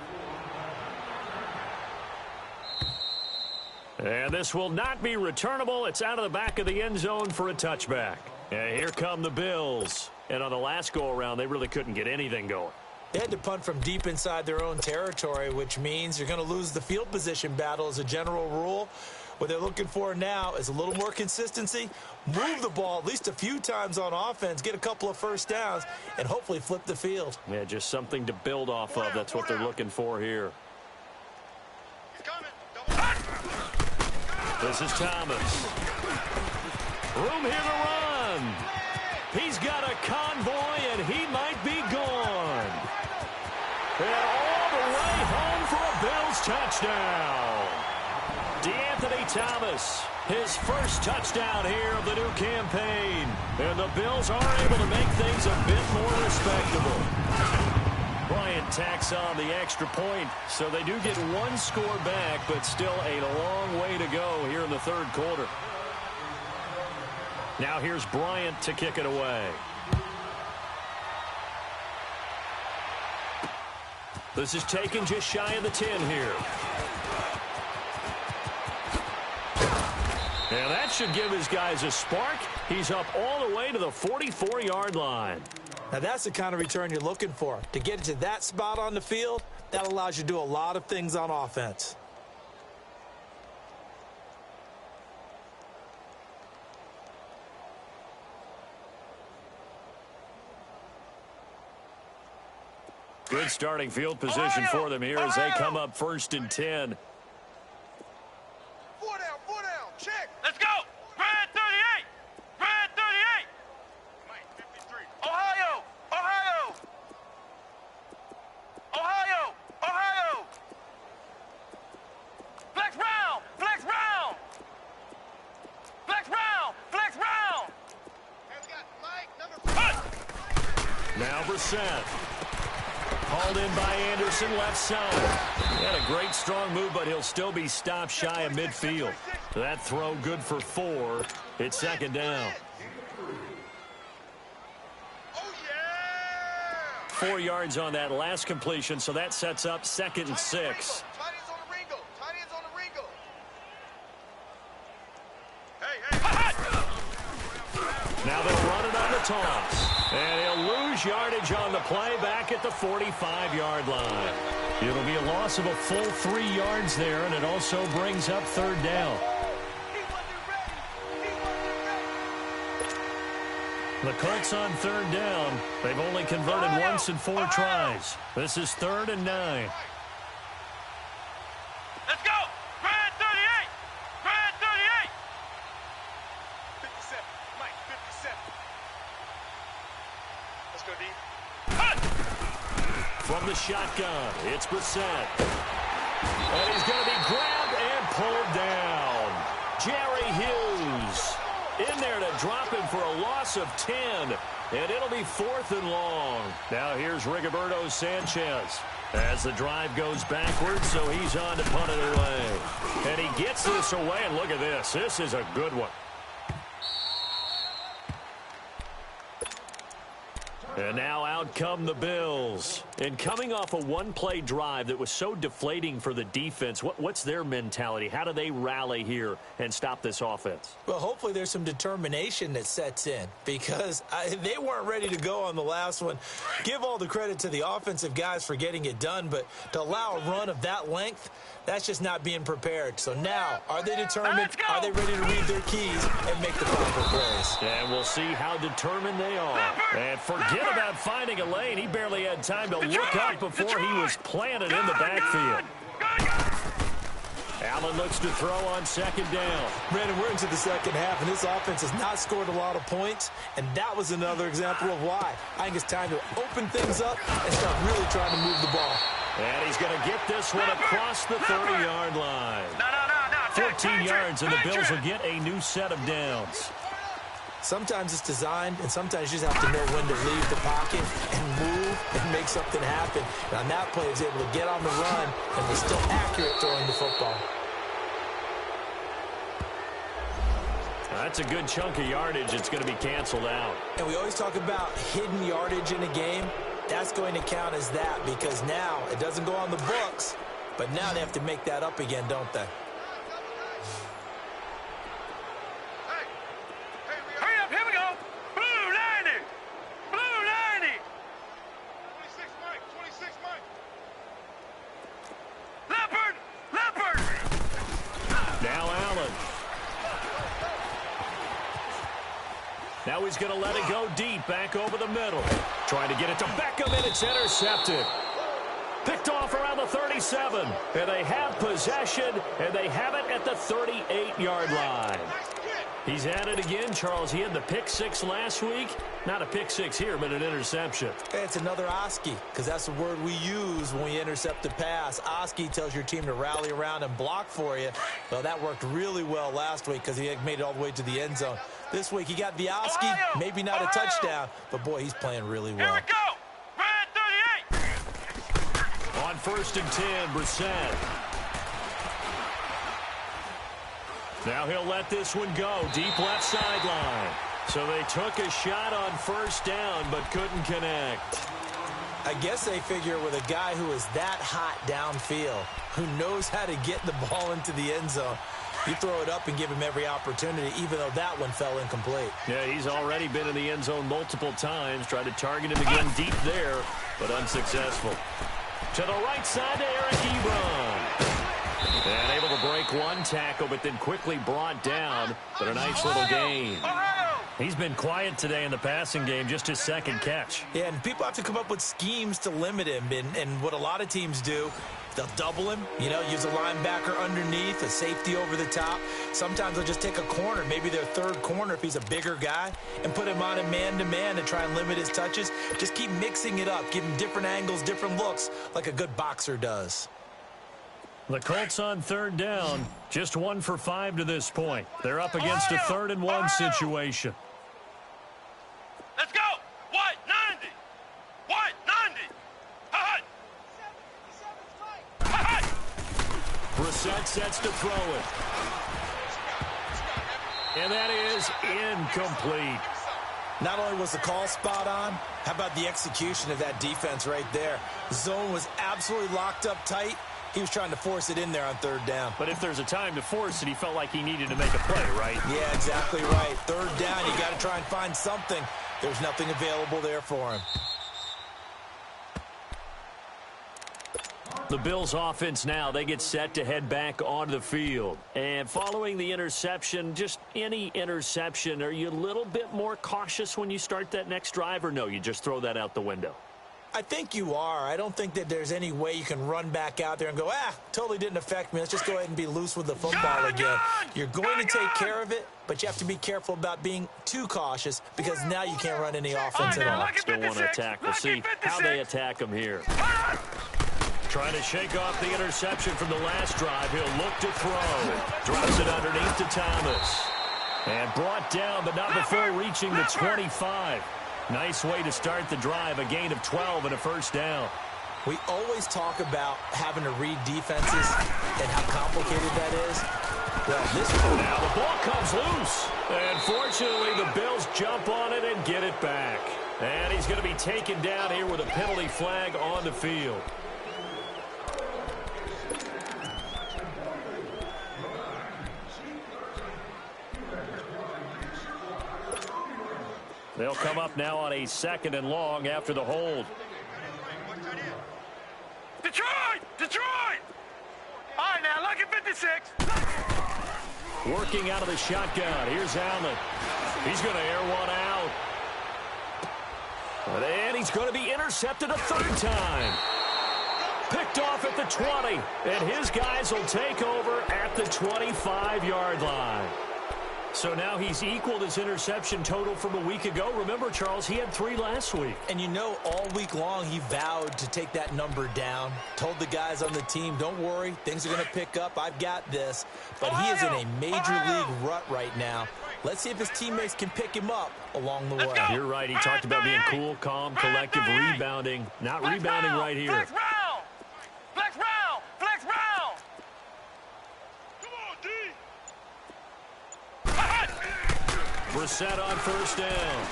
And this will not be returnable. It's out of the back of the end zone for a touchback. And here come the Bills. And on the last go-around, they really couldn't get anything going. They had to punt from deep inside their own territory, which means you're going to lose the field position battle as a general rule. What they're looking for now is a little more consistency, move the ball at least a few times on offense, get a couple of first downs, and hopefully flip the field. Yeah, just something to build off of. That's what they're looking for here. This is Thomas. Room here to run. He's got a convoy, and he might be gone. And all the way home for a Bills touchdown. DeAnthony Thomas, his first touchdown here of the new campaign. And the Bills are able to make things a bit more respectable. Bryant tacks on the extra point, so they do get one score back, but still a long way to go here in the third quarter. Now here's Bryant to kick it away. This is taken just shy of the 10 here. And that should give his guys a spark. He's up all the way to the 44-yard line. Now that's the kind of return you're looking for. To get to that spot on the field, that allows you to do a lot of things on offense. Good starting field position for them here as they come up 1st and 10. 4 down, check. Let's go. Red 38. Red 38. Mike, 53. Ohio. Flex round. Has got Mike, number 5. Now Brissett. Hauled in by Anderson, left side. He had a great strong move, but he'll still be stopped shy of midfield. That throw good for 4. It's 2nd down. 4 yards on that last completion, so that sets up 2nd and 6. Tight ends on the Ringo. Now they'll run it on the toss. And he'll lose yardage on the play back at the 45-yard line. It'll be a loss of a full 3 yards there, and it also brings up 3rd down. The Colts on 3rd down. They've only converted once in 4 tries. This is 3rd and 9. Let's go. Red 38. Red 38. 57. Mike, 57. Let's go, D. From the shotgun, it's Brissett. And he's going to be grabbed and pulled down. Jerry Hughes in there to drop him for a loss of 10. And it'll be 4th and long. Now here's Rigoberto Sanchez as the drive goes backwards, so he's on to punt it away. And he gets this away, and look at this. This is a good one. And now out come the Bills. And coming off a one-play drive that was so deflating for the defense, what's their mentality? How do they rally here and stop this offense? Well, hopefully there's some determination that sets in because they weren't ready to go on the last one. Give all the credit to the offensive guys for getting it done, but to allow a run of that length, that's just not being prepared. So now, are they determined? Are they ready to read their keys and make the proper plays? And we'll see how determined they are. And forget about finding a lane. He barely had time to look up before he was planted in the backfield. Allen looks to throw on 2nd down. Brandon, we're into the 2nd half, and this offense has not scored a lot of points, and that was another example of why. I think it's time to open things up and start really trying to move the ball. And he's going to get this one across the 30-yard line. 14 yards, and the Bills will get a new set of downs. Sometimes it's designed, and sometimes you just have to know when to leave the pocket and move and make something happen. And on that play, he was able to get on the run and was still accurate throwing the football. That's a good chunk of yardage. It's going to be canceled out. And we always talk about hidden yardage in a game. That's going to count as that because now it doesn't go on the books, but now they have to make that up again, don't they? Hurry up, here we go. Blue 90. Blue 90. 26, Mike, 26. Now he's going to let it go deep, back over the middle. Trying to get it to Beckham, and it's intercepted. Picked off around the 37. And they have possession, and they have it at the 38-yard line. He's at it again, Charles. He had the pick six last week. Not a pick six here, but an interception. It's another Oski, because that's the word we use when we intercept a pass. Oski tells your team to rally around and block for you. Well, that worked really well last week because he had made it all the way to the end zone. This week he got the Oski, maybe not a touchdown, but boy, he's playing really well. Here we go. Red 38. On 1st and 10, Brissett. Now he'll let this one go. Deep left sideline. So they took a shot on 1st down, but couldn't connect. I guess they figure with a guy who is that hot downfield, who knows how to get the ball into the end zone, you throw it up and give him every opportunity, even though that one fell incomplete. Yeah, he's already been in the end zone multiple times. Tried to target him again deep there, but unsuccessful. To the right side to Eric Ebron. And able to break one tackle, but then quickly brought down. But a nice little gain. He's been quiet today in the passing game, just his second catch. Yeah, and people have to come up with schemes to limit him. And what a lot of teams do, they'll double him, use a linebacker underneath, a safety over the top. Sometimes they'll just take a corner, maybe their third corner if he's a bigger guy, and put him on a man-to-man and try and limit his touches. Just keep mixing it up, give him different angles, different looks, like a good boxer does. The Colts on 3rd down, just 1 for 5 to this point. They're up against a 3rd and 1 situation. Let's go. White 90. White 90. Hut. Hut. Brissett sets to throw it. And that is incomplete. Not only was the call spot on, how about the execution of that defense right there? The zone was absolutely locked up tight. He was trying to force it in there on 3rd down. But if there's a time to force it, he felt like he needed to make a play, right? Yeah, exactly right. 3rd down, you got to try and find something. There's nothing available there for him. The Bills offense now, they get set to head back onto the field. And following the interception, just any interception, are you a little bit more cautious when you start that next drive, or no, you just throw that out the window? I think you are. I don't think that there's any way you can run back out there and go, totally didn't affect me. Let's just go ahead and be loose with the football again. You're going to take care of it, but you have to be careful about being too cautious because now you can't run any offense at all. Still want to attack. We'll see how they attack him here. Trying to shake off the interception from the last drive. He'll look to throw. Drops it underneath to Thomas. And brought down, but not before reaching the 25. Nice way to start the drive, a gain of 12 and a 1st down. We always talk about having to read defenses and how complicated that is. Well, this one. Now the ball comes loose. And fortunately, the Bills jump on it and get it back. And he's going to be taken down here with a penalty flag on the field. They'll come up now on a 2nd and long after the hold. Detroit! Detroit! All right, now, look at 56. Working out of the shotgun. Here's Allen. He's going to air one out. And he's going to be intercepted a 3rd time. Picked off at the 20. And his guys will take over at the 25-yard line. So now he's equaled his interception total from a week ago. Remember, Charles, he had 3 last week. And all week long he vowed to take that number down. Told the guys on the team, don't worry, things are going to pick up. I've got this. But he is in a major league rut right now. Let's see if his teammates can pick him up along the way. You're right. He talked about being cool, calm, collective, rebounding. Not rebounding right here. Flex round! Flex round! Flex round! Come on, D! Brissett on 1st down.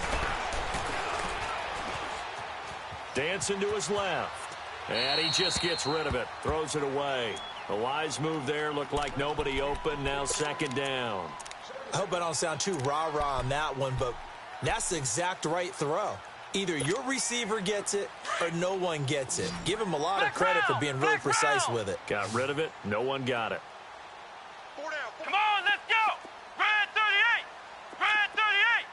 Dancing to his left. And he just gets rid of it. Throws it away. A wise move there. Looked like nobody open. Now 2nd down. I hope I don't sound too rah-rah on that one, but that's the exact right throw. Either your receiver gets it or no one gets it. Give him a lot of credit for being really precise with it. Got rid of it. No one got it. Come on, let's go! Red 38! Red 38!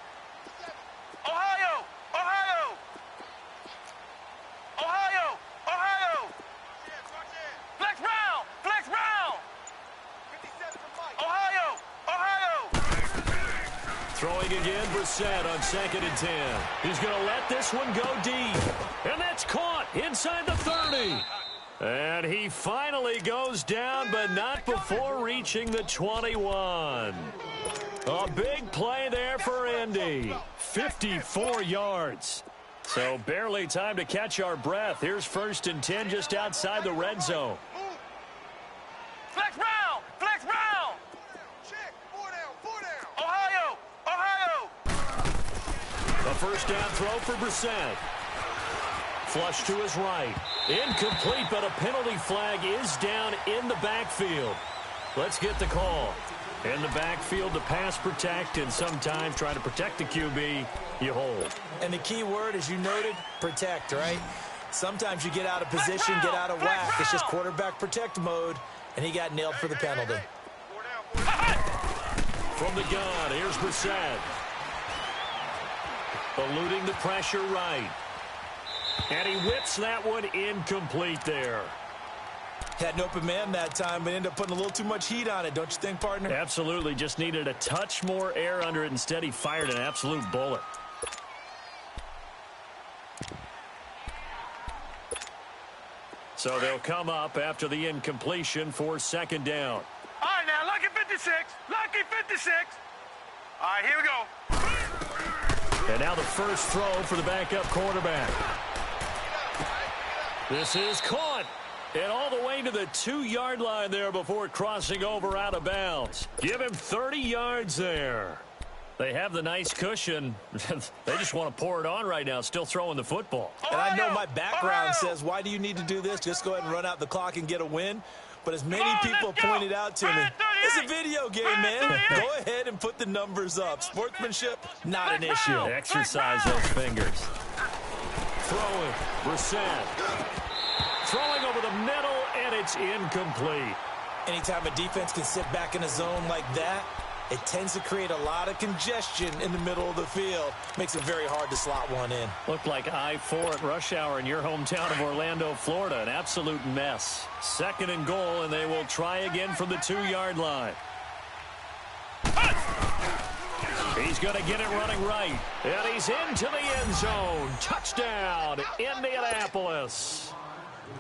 rolling again. Brissett on 2nd and 10. He's going to let this one go deep. And that's caught inside the 30. And he finally goes down, but not before reaching the 21. A big play there for Indy. 54 yards. So barely time to catch our breath. Here's 1st and 10 just outside the red zone. Flex round! Flex round! Check! 4 down! Ohio! A first down throw for Brissett. Flush to his right. Incomplete, but a penalty flag is down in the backfield. Let's get the call. In the backfield to pass protect, and sometimes try to protect the QB, you hold. And the key word, as you noted, protect, right? Sometimes you get out of position, get out of whack. It's just quarterback protect mode, and he got nailed for the penalty. From the gun, here's Brissett. Eluding the pressure right. And he whips that one incomplete there. Had an open man that time, but ended up putting a little too much heat on it, don't you think, partner? Absolutely. Just needed a touch more air under it. Instead, he fired an absolute bullet. So they'll come up after the incompletion for 2nd down. All right, now, lucky 56. Lucky 56. All right, here we go. And now the first throw for the backup quarterback. This is caught. And all the way to the 2-yard line there before crossing over out of bounds. Give him 30 yards there. They have the nice cushion. They just want to pour it on right now, still throwing the football. And I know my background says, why do you need to do this? Just go ahead and run out the clock and get a win. But as many people pointed out to me, it's a video game, man. Go ahead and put the numbers up. Sportsmanship, not an issue. Exercise those fingers. Throwing, Brissett. Throwing over the middle, and it's incomplete. Anytime a defense can sit back in a zone like that, it tends to create a lot of congestion in the middle of the field. Makes it very hard to slot one in. Looked like I-4 at rush hour in your hometown of Orlando, Florida. An absolute mess. 2nd and goal, and they will try again from the 2-yard line. He's going to get it running right. And he's into the end zone. Touchdown, Indianapolis.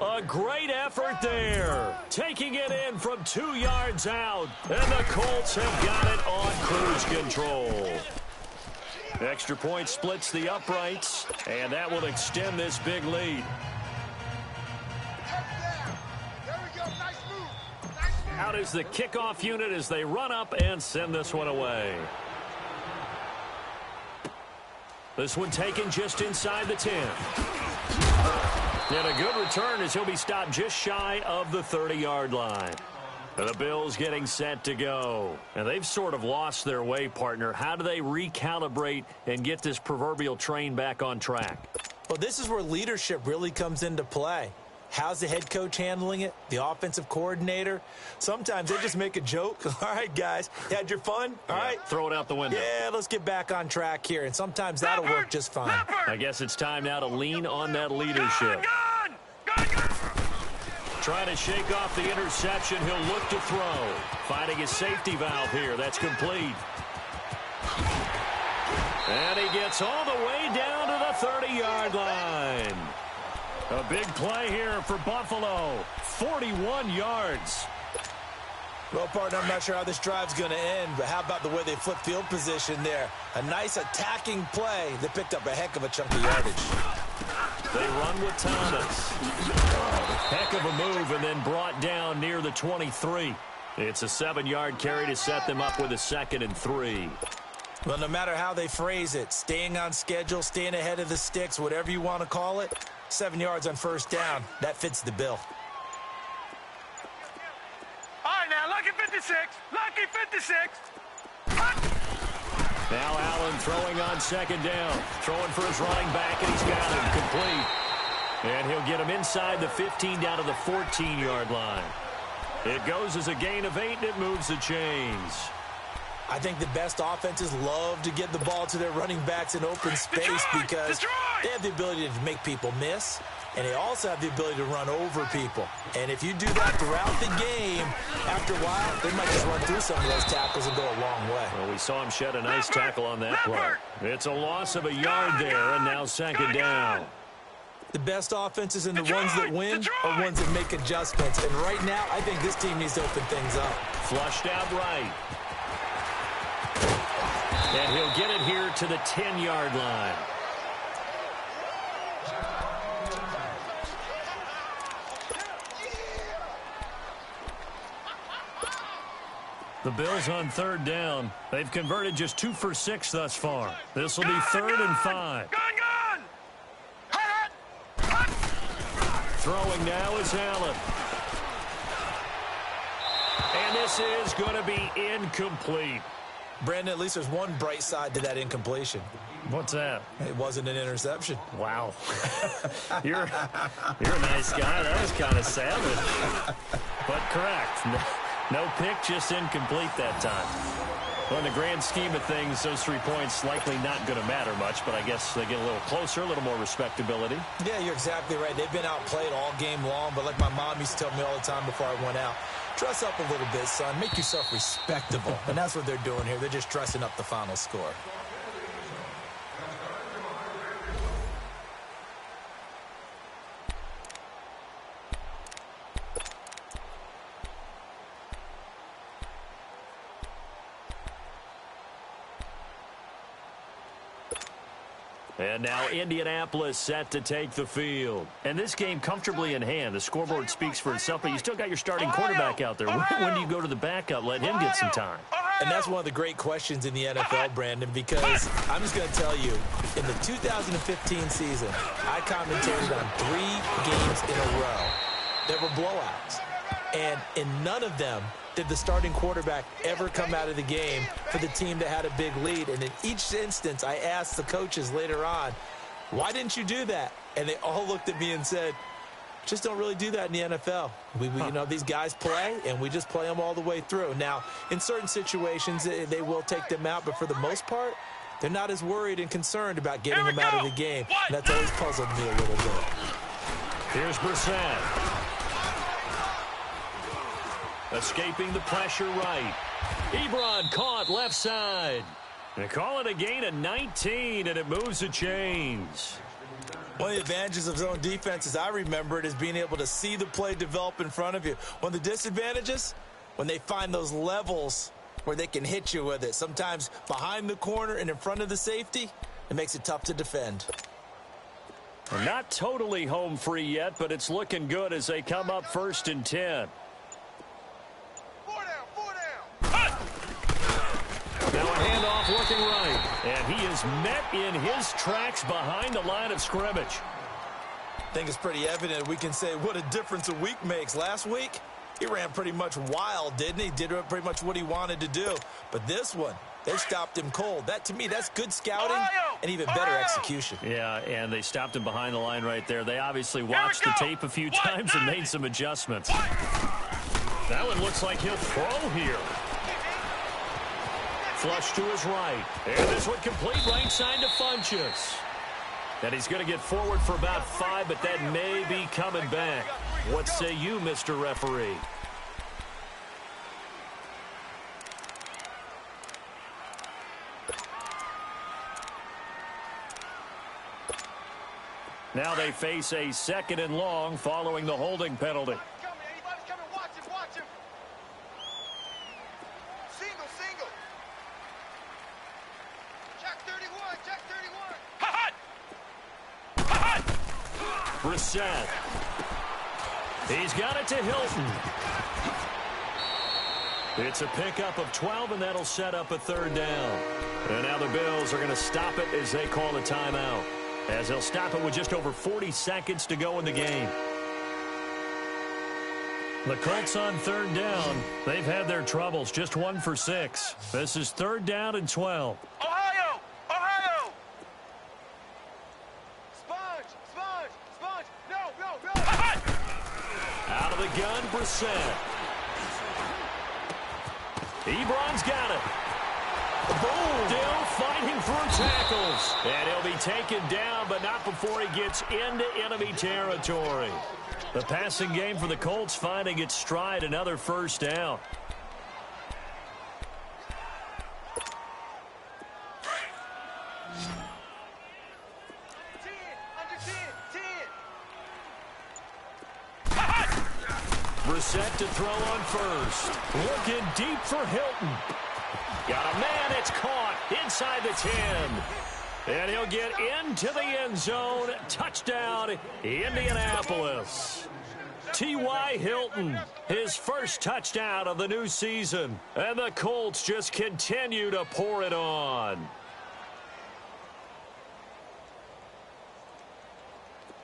A great effort there. Taking it in from 2 yards out. And the Colts have got it on cruise control. Extra point splits the uprights. And that will extend this big lead. Out is the kickoff unit as they run up and send this one away. This one taken just inside the 10. And a good return as he'll be stopped just shy of the 30-yard line. And the Bills getting set to go. And they've sort of lost their way, partner. How do they recalibrate and get this proverbial train back on track? Well, this is where leadership really comes into play. How's the head coach handling it? The offensive coordinator? Sometimes they just make a joke. All right, guys, you had your fun? All right. Throw it out the window. Yeah, let's get back on track here. And sometimes that'll work just fine. I guess it's time now to lean on that leadership. Trying to shake off the interception. He'll look to throw. Finding his safety valve here. That's complete. And he gets all the way down to the 30-yard line. A big play here for Buffalo. 41 yards. Well, partner, I'm not sure how this drive's going to end, but how about the way they flip field position there? A nice attacking play that picked up a heck of a chunk of yardage. They run with Thomas. Heck of a move and then brought down near the 23. It's a 7-yard carry to set them up with a 2nd and 3. Well, no matter how they phrase it, staying on schedule, staying ahead of the sticks, whatever you want to call it, 7 yards on first down. That fits the bill. All right, now, lucky 56. Lucky 56. Now Allen throwing on 2nd down. Throwing for his running back, and he's got him complete. And he'll get him inside the 15 down to the 14-yard line. It goes as a gain of 8, and it moves the chains. I think the best offenses love to get the ball to their running backs in open space because they have the ability to make people miss. and they also have the ability to run over people. And if you do that throughout the game, after a while, they might just run through some of those tackles and go a long way. Well, we saw him shed a nice tackle on that play. It's a loss of a yard there, and now second down. The best offenses and the ones that win are ones that make adjustments. And right now, I think this team needs to open things up. Flushed out right. And he'll get it here to the 10-yard line. The Bills on third down. They've converted just 2 for 6 thus far. This will be 3rd and 5. Throwing now is Allen. And this is going to be incomplete. Brandon, at least there's one bright side to that incompletion. What's that? It wasn't an interception. Wow. You're a nice guy. That was kind of savage. But correct. No pick, just incomplete that time. Well, in the grand scheme of things, those 3 points likely not going to matter much, but I guess they get a little closer, a little more respectability. Yeah, you're exactly right. They've been outplayed all game long, but like my mom used to tell me all the time before I went out, dress up a little bit, son. Make yourself respectable. And that's what they're doing here. They're just dressing up the final score. And now Indianapolis set to take the field. And this game comfortably in hand. The scoreboard speaks for itself, but you still got your starting quarterback out there. When do you go to the backup? Let him get some time. And that's one of the great questions in the NFL, Brandon, because I'm just going to tell you, in the 2015 season, I commentated on 3 games in a row that were blowouts. And in none of them did the starting quarterback ever come out of the game for the team that had a big lead. And in each instance, I asked the coaches later on, why didn't you do that? And they all looked at me and said, just don't really do that in the NFL. You know, these guys play, and we just play them all the way through. Now, in certain situations, they will take them out, but for the most part, they're not as worried and concerned about getting them out of the game. And that's always puzzled me a little bit. Here's Brissett. Escaping the pressure right. Ebron caught left side. They call it a gain of 19, and it moves the chains. One of the advantages of zone defense, as I remember it, is being able to see the play develop in front of you. One of the disadvantages, when they find those levels where they can hit you with it. Sometimes behind the corner and in front of the safety, it makes it tough to defend. Well, not totally home free yet, but it's looking good as they come up 1st and 10. Now a handoff looking right. And he is met in his tracks behind the line of scrimmage. I think it's pretty evident. We can say what a difference a week makes. Last week, he ran pretty much wild, didn't he? Did pretty much what he wanted to do. But this one, they stopped him cold. That, to me, that's good scouting and even better execution. Yeah, and they stopped him behind the line right there. They obviously watched the tape a few times and made some adjustments. That one looks like he'll throw here. Flush to his right. And this one complete right side to Funchess. And he's going to get forward for about 5, but that may be coming back. What say you, Mr. Referee? Now they face a 2nd and long following the holding penalty. Brissett. He's got it to Hilton. It's a pickup of 12, and that'll set up a 3rd down. And now the Bills are going to stop it as they call a timeout, as they'll stop it with just over 40 seconds to go in the game. The Colts on 3rd down. They've had their troubles, just 1 for 6. This is 3rd down and 12. Out of the gun, Brissett. Ebron's got it. Boom. Still fighting through tackles. And he'll be taken down, but not before he gets into enemy territory. The passing game for the Colts finding its stride, another first down. Brissett to throw on first. Looking deep for Hilton. Got a man, it's caught inside the 10. And he'll get into the end zone. Touchdown, Indianapolis. T.Y. Hilton, his first touchdown of the new season. And the Colts just continue to pour it on.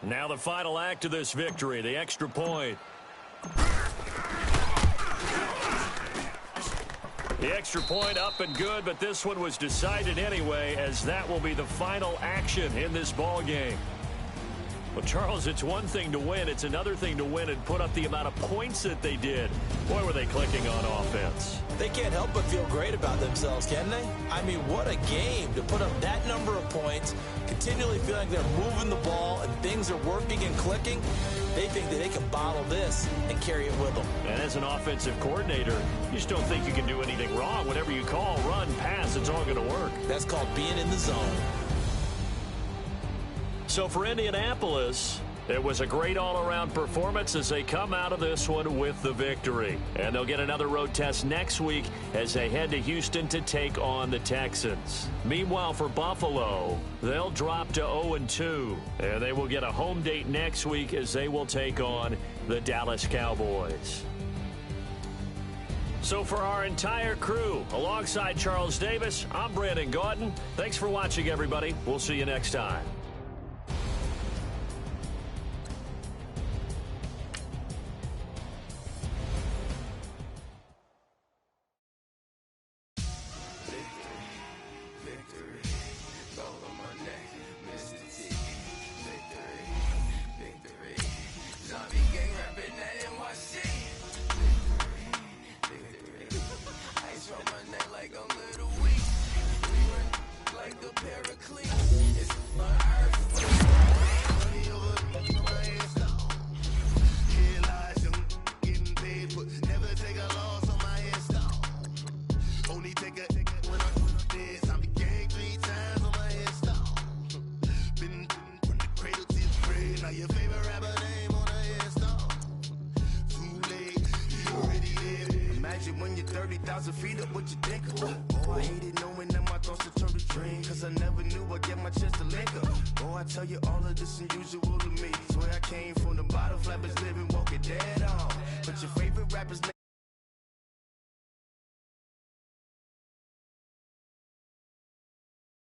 Now the final act of this victory, the extra point. The extra point up and good, but this one was decided anyway, as that will be the final action in this ball game. Well, Charles, it's one thing to win. It's another thing to win and put up the amount of points that they did. Boy, were they clicking on offense. They can't help but feel great about themselves, can they? I mean, what a game to put up that number of points, continually feeling they're moving the ball and things are working and clicking. They think that they can bottle this and carry it with them. And as an offensive coordinator, you just don't think you can do anything wrong. Whatever you call, run, pass, it's all going to work. That's called being in the zone. So for Indianapolis, it was a great all-around performance as they come out of this one with the victory. And they'll get another road test next week as they head to Houston to take on the Texans. Meanwhile, for Buffalo, they'll drop to 0-2. And they will get a home date next week as they will take on the Dallas Cowboys. So for our entire crew, alongside Charles Davis, I'm Brandon Gaudin. Thanks for watching, everybody. We'll see you next time. When you're 30,000 feet up, what you think of? Oh, I hated knowing that my thoughts had turned to dream, cause I never knew I'd get my chance to link up. Oh, I tell you all of this unusual to me. Swear I came from the bottom, flappers living, walking dead on. But your favorite rappers